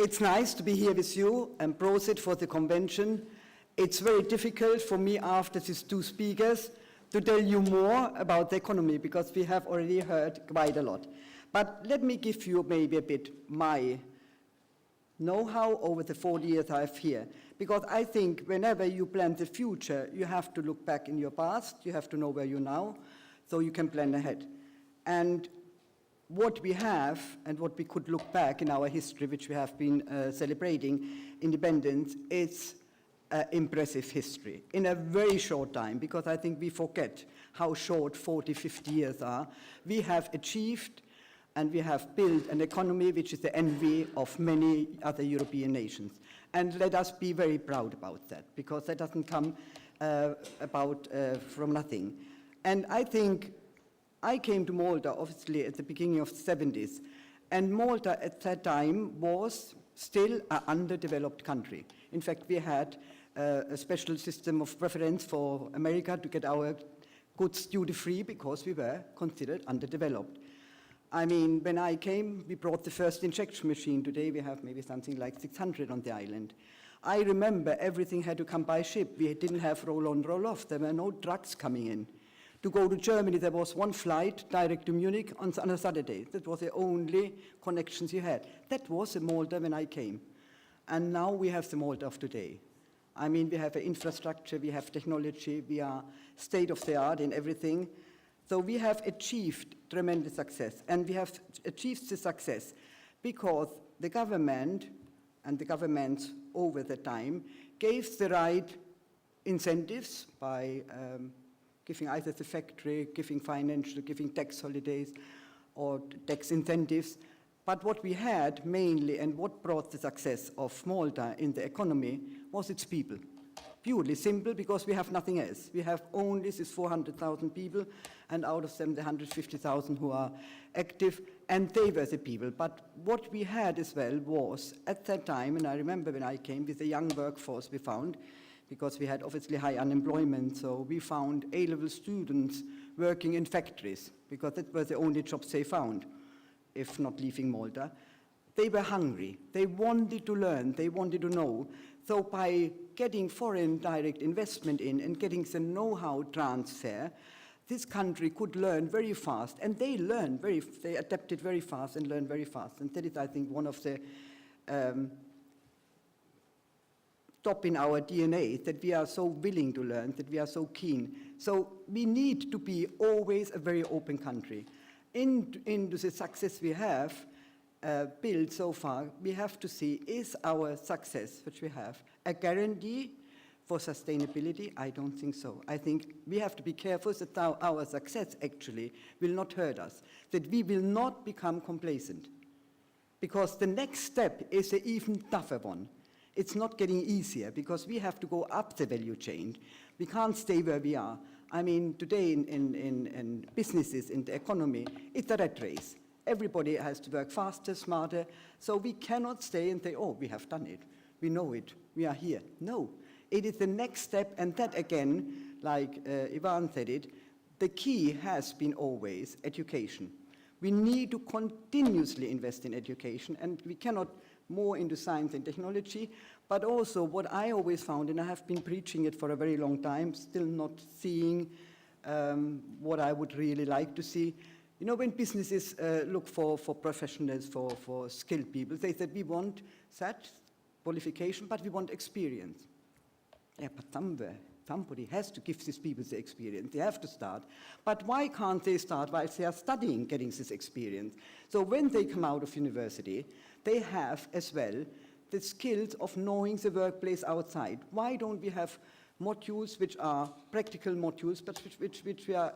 It's nice to be here with you and proceed for the convention. It's very difficult for me after these two speakers to tell you more about the economy because we have already heard quite a lot. But let me give you maybe a bit my know-how over the 40 years I've here. Because I think whenever you plan the future, you have to look back in your past, you have to know where you're now, so you can plan ahead. And what we have and what we could look back in our history, which we have been celebrating independence, is impressive history in a very short time, because I think we forget how short 40, 50 years are. We have achieved and we have built an economy which is the envy of many other European nations. And let us be very proud about that, because that doesn't come about from nothing. And I think I came to Malta, obviously, at the beginning of the 70s, and Malta at that time was still an underdeveloped country. In fact, we had a special system of preference for America to get our goods duty-free because we were considered underdeveloped. I mean, when I came, we brought the first injection machine. Today we have maybe something like 600 on the island. I remember everything had to come by ship. We didn't have roll-on, roll-off. There were no trucks coming in. To go to Germany, there was one flight direct to Munich on a Saturday. That was the only connections you had. That was the Malta when I came. And now we have the Malta of today. I mean, we have an infrastructure, we have technology, we are state-of-the-art in everything. So we have achieved tremendous success, and we have achieved the success because the government and the governments over the time gave the right incentives by giving either the factory, giving financial, giving tax holidays or tax incentives. But what we had mainly and what brought the success of Malta in the economy was its people. Purely simple, because we have nothing else. We have only these 400,000 people, and out of them the 150,000 who are active, and they were the people. But what we had as well was, at that time, and I remember when I came, with the young workforce we found, because we had obviously high unemployment, so we found A-level students working in factories, because that was the only jobs they found, if not leaving Malta. They were hungry. They wanted to learn. They wanted to know. So by getting foreign direct investment in and getting the know-how transfer, this country could learn very fast, and they adapted very fast and learned very fast. And that is, I think, one of the top in our DNA, that we are so willing to learn, that we are so keen. So we need to be always a very open country. Into the success we have built so far, we have to see, is our success, which we have, a guarantee for sustainability? I don't think so. I think we have to be careful that our success actually will not hurt us, that we will not become complacent. Because the next step is an even tougher one. It's not getting easier, because we have to go up the value chain. We can't stay where we are. I mean, today in businesses, in the economy, it's a rat race. Everybody has to work faster, smarter, so we cannot stay and say, oh, we have done it, we know it, we are here. No, it is the next step, and that again, like Ivan said it, the key has been always education. We need to continuously invest in education, and we cannot more into science and technology, but also what I always found, and I have been preaching it for a very long time, still not seeing what I would really like to see. You know, when businesses look for professionals, for skilled people, they said, we want that qualification, but we want experience. Yeah, but somebody has to give these people the experience. They have to start. But why can't they start while they are studying, getting this experience? So when they come out of university, they have as well the skills of knowing the workplace outside. Why don't we have modules which are practical modules, but which we are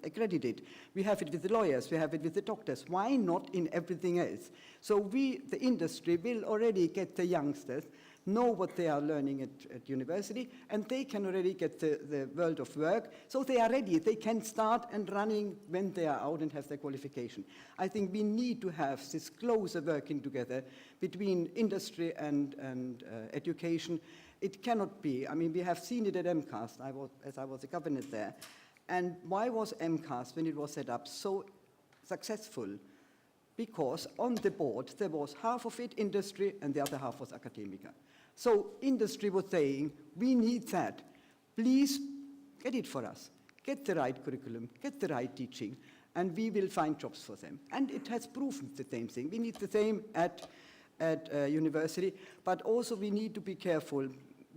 accredited? We have it with the lawyers, we have it with the doctors. Why not in everything else? So the industry will already get the youngsters, know what they are learning at university, and they can already get the world of work, so they are ready. They can start and running when they are out and have their qualification. I think we need to have this closer working together between industry and education. It cannot be. I mean, we have seen it at MCAS, as I was a governor there. And why was MCAS, when it was set up, so successful? because on the board there was half of it industry and the other half was academia. So industry was saying, we need that. Please get it for us. Get the right curriculum, get the right teaching, and we will find jobs for them. And it has proven the same thing. We need the same at university, but also we need to be careful.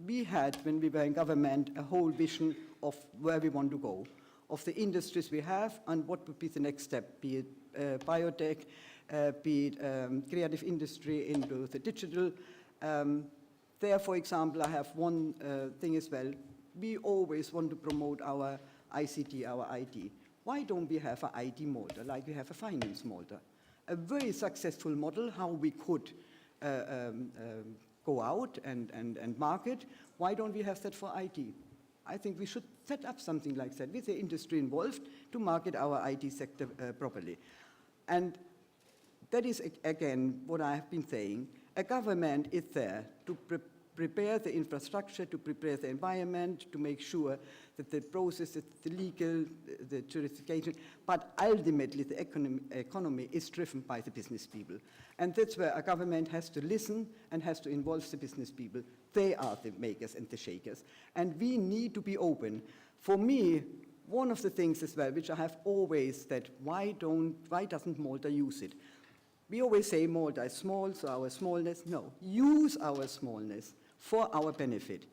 We had, when we were in government, a whole vision of where we want to go, of the industries we have, and what would be the next step, be it biotech, be it creative industry into the digital. There, for example, I have one thing as well. We always want to promote our ICT, our IT. Why don't we have an IT Malta like we have a finance Malta? A very successful model how we could go out and market. Why don't we have that for IT? I think we should set up something like that with the industry involved to market our IT sector properly. And that is, again, what I have been saying. A government is there to prepare the infrastructure, to prepare the environment, to make sure that the process, the legal, the jurisdiction, but ultimately the economy is driven by the business people. And that's where a government has to listen and has to involve the business people. They are the makers and the shakers. And we need to be open. For me, one of the things as well, which I have always said, why doesn't Malta use it? We always say Malta is small, so our smallness. No, use our smallness for our benefit.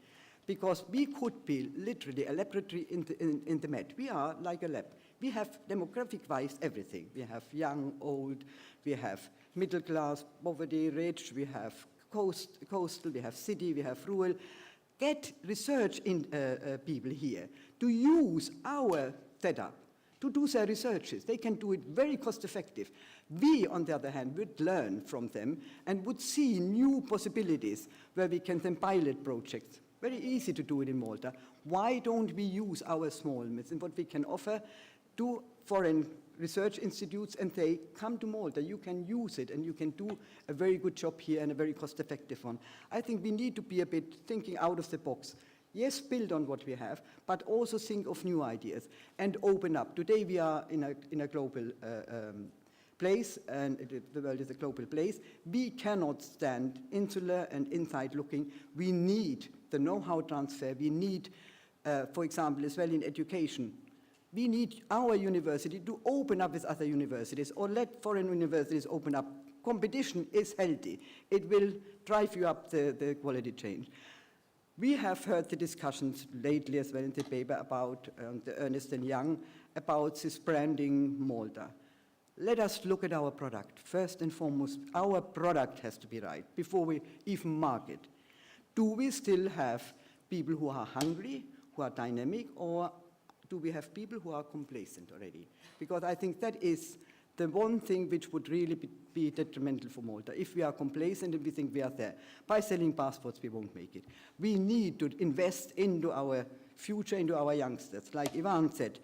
Because we could be literally a laboratory in the Met. We are like a lab. We have demographic-wise everything. We have young, old, we have middle class, poverty, rich, we have coastal, we have city, we have rural. Get research in people here to use our setup to do their researches. They can do it very cost-effective. We, on the other hand, would learn from them and would see new possibilities where we can then pilot projects. Very easy to do it in Malta. Why don't we use our smallness and what we can offer to foreign research institutes and say, come to Malta, you can use it and you can do a very good job here and a very cost-effective one. I think we need to be a bit thinking out of the box. Yes, build on what we have, but also think of new ideas and open up. Today we are in a global place, and the world is a global place. We cannot stand insular and inside looking. We need the know-how transfer. We need, for example, as well in education, we need our university to open up with other universities or let foreign universities open up. Competition is healthy. It will drive you up the quality change. We have heard the discussions lately as well in the paper about the Ernst & Young, about this branding Malta. Let us look at our product. First and foremost, our product has to be right before we even market. Do we still have people who are hungry, who are dynamic, or do we have people who are complacent already? Because I think that is the one thing which would really be detrimental for Malta. If we are complacent and we think we are there, by selling passports we won't make it. We need to invest into our future, into our youngsters, like Ivan said,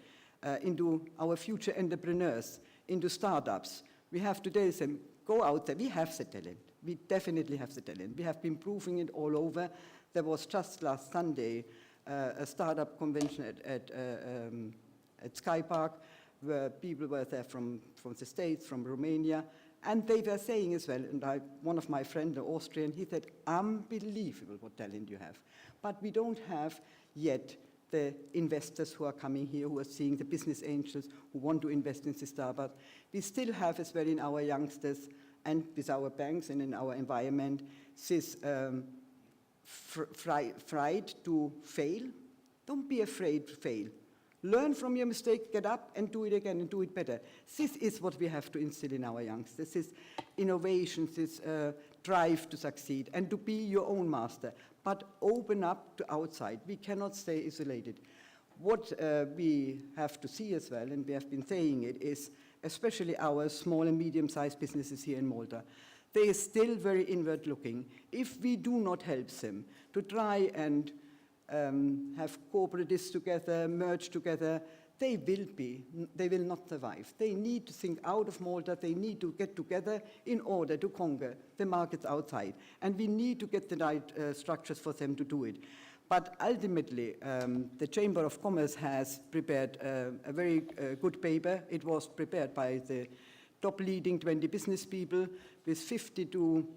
into our future entrepreneurs, into startups. We have to tell them, go out there, we have the talent. We definitely have the talent. We have been proving it all over. There was just last Sunday a startup convention at Sky Park, where people were there from the States, from Romania, and they were saying as well, and one of my friends, an Austrian, he said, unbelievable what talent you have. But we don't have yet the investors who are coming here, who are seeing the business angels, who want to invest in the startup. We still have as well in our youngsters and with our banks and in our environment, this fright to fail. Don't be afraid to fail. Learn from your mistake, get up and do it again and do it better. This is what we have to instill in our youngsters, this innovation, this drive to succeed and to be your own master, but open up to outside. We cannot stay isolated. What we have to see as well, and we have been saying it, is especially our small and medium-sized businesses here in Malta. They are still very inward looking. If we do not help them to try and have cooperatives together, merge together, they will not survive. They need to think out of Malta. They need to get together in order to conquer the markets outside. And we need to get the right structures for them to do it. But ultimately, the Chamber of Commerce has prepared a very good paper. It was prepared by the top leading 20 business people with 52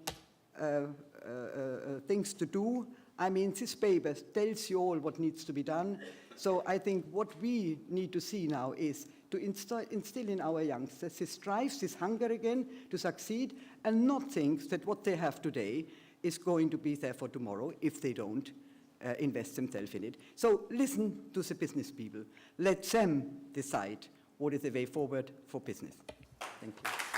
things to do. I mean, this paper tells you all what needs to be done. So I think what we need to see now is to instill in our youngsters this drive, this hunger again to succeed, and not think that what they have today is going to be there for tomorrow if they don't invest themselves in it. So listen to the business people. Let them decide what is the way forward for business. Thank you.